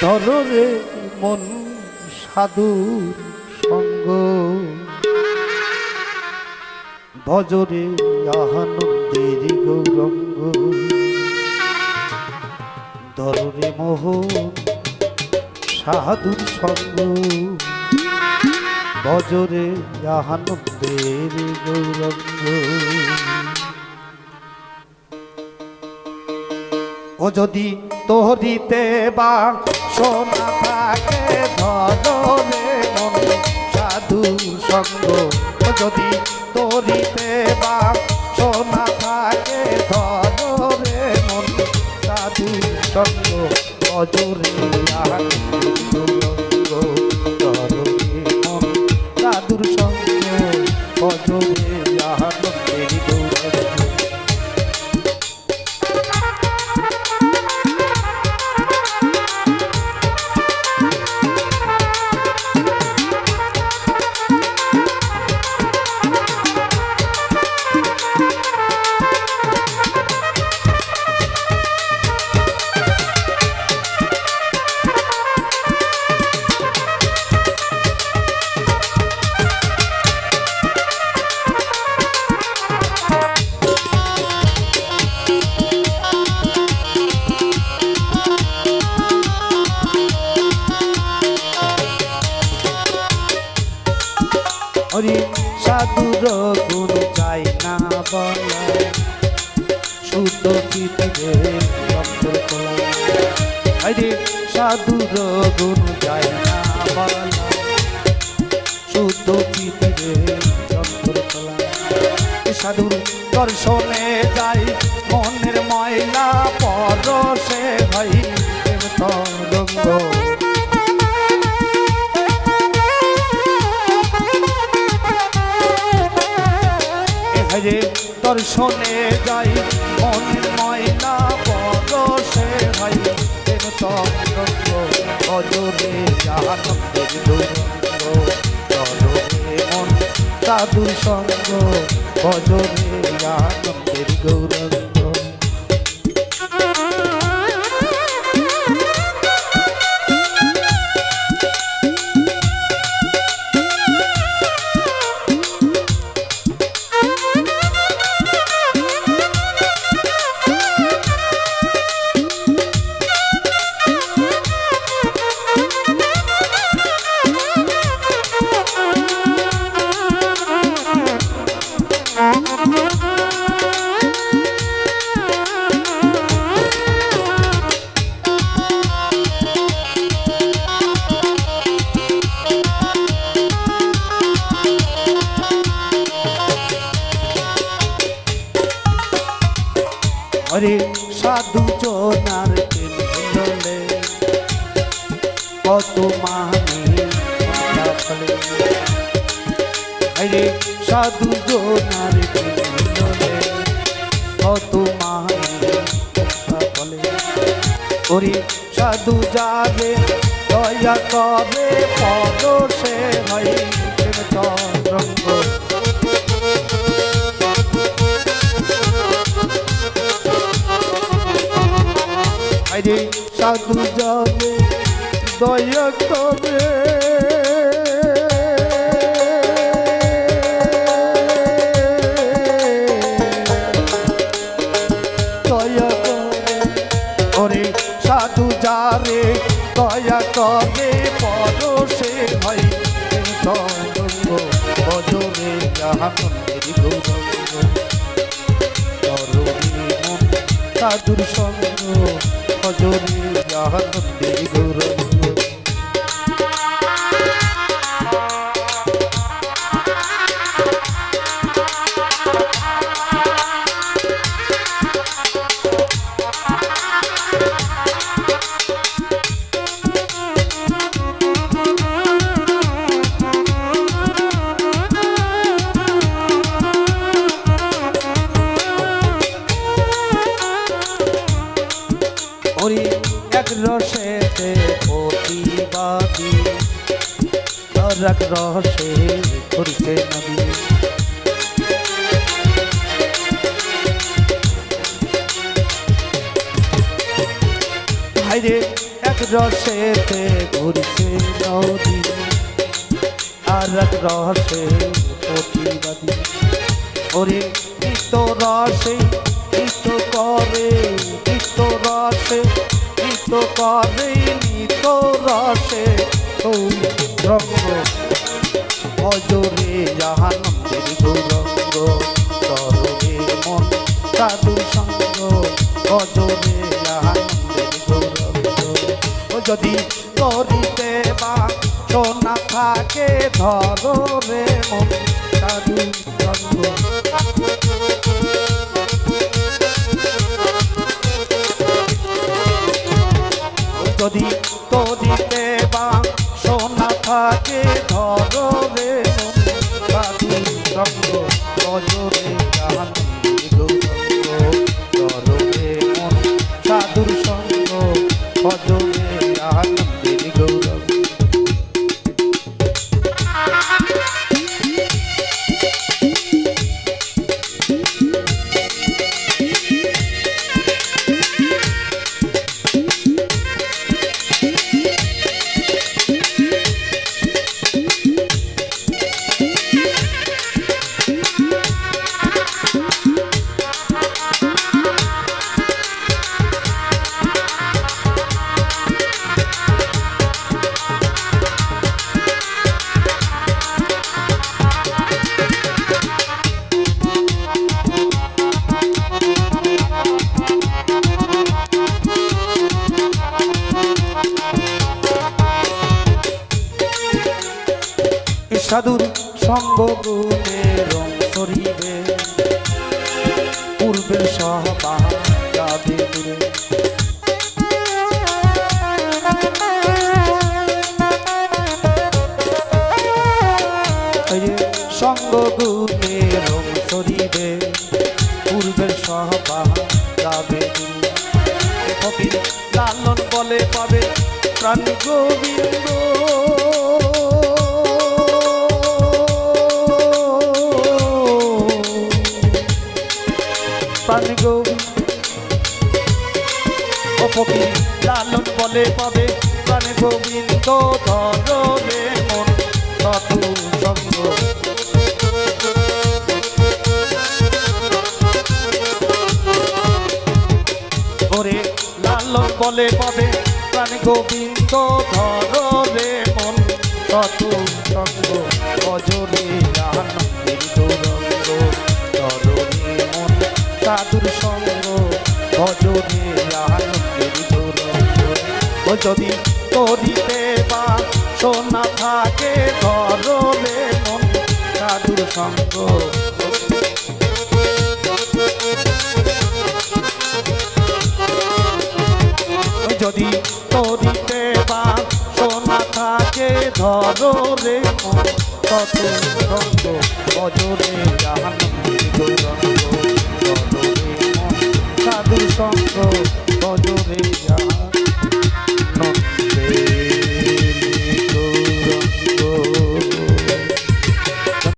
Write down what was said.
ধরে মন সাধুর সঙ্গ ভজরে আনন্দের গৌরঙ্গ ধরে মোহন সাধুর সঙ্গ ভজরে আনন্দের গৌরঙ্গ। ও যদি তোহরিতে বা সোনা থাকে ধরে মন সাধুর সঙ্গ ও যদি তোহরিতে বা সোনা থাকে ধরে মন সাধুর সঙ্গ ভজরে আনন্দ ধরে মন সাধুর সঙ্গ ভজরে আনন্দের গৌরঙ্গ। হরি সাধুর গুণ চাই না বলা শুদ্ধ চিত্তে সম্পর্ক হরি সাধুর গুণ চাই না বলা শুদ্ধ চিত্তে সম্পর্ক সাধুর দর্শনে যাই মনের ময়লা পরশে ভাই তরঙ্গ দর্শনে যাই মনের ময়লা পরশে ভাই তরঙ্গ ভজরে আনন্দের গৌরঙ্গ ধরে মন সাধুর সঙ্গ ভজরে আনন্দের গৌরঙ্গ। হরে সাধু জনার প্রেমে কত মানে হরে সাধু জনার প্রেমে কত মানে হরে সাধু যাবে দয়া করে পরশে হয় তরঙ্গ হরে সাধু যাবে দয়া করে দয়া করে হরে সাধু যাবে দয়া করে পরশে ভাই তরঙ্গ ভজরে আনন্দের গৌরঙ্গ ধরে মন সাধুর সঙ্গ ভজরে আনন্দের গৌরঙ্গ। এক রসেতে প্রতিবাদী এক রসে করছে নদী ভাইরে এক এক রসেতে ঘুরছে নদী আর এক রসে প্রতিবাদী ওরে নিত রসে নিত করে নিত রসে নিত করে নিত রসে রঙ্গ অজরে জাহানন্দের গৌরঙ্গ তরবে মন সাধু সঙ্গ অজরে জাহানন্দের গৌরঙ্গ ও যদি করিতে বা সোনা থাকে ধরো রে মন সাধু সঙ্গ যদি করিতে বা সোনা থাকে ধরো রে মন সাধু সঙ্গ অজরে জাহানন্দের গৌরঙ্গ ধরো রে মন সাধুর সঙ্গ অজরে জাহানন্দের গৌরঙ্গ সাধুর সঙ্গ গুণে রং সরিবে পূর্বের সহবা যাবে দূরে সঙ্গ গুণে রং সরিবে পূর্বের সহবা যাবে দূরে ফকির লালন বলে পাবে প্রাণ গোবিন্দ প্রাণ গোবিন্দ ও ফকির লালন বলে পাবে প্রাণ গোবিন্দ ধরো রে মন সাধু সঙ্গ ওরে লালন বলে পাবে প্রাণ গোবিন্দ ধরো রে মন সাধু সঙ্গ অজরে জাহানন্দের গৌরঙ্গ ধরো রে মন সাধুর সঙ্গ ভজরে আনন্দের গৌরঙ্গ ও যদি করিতে বা সোনা থাকে ধরো রে মন সাধুর সঙ্গ যদি করিতে বা সোনা থাকে ধরো রে মন সাধুর সঙ্গ ভজরে আনন্দের গৌরঙ্গ সাধু সঙ্গ বজরে যা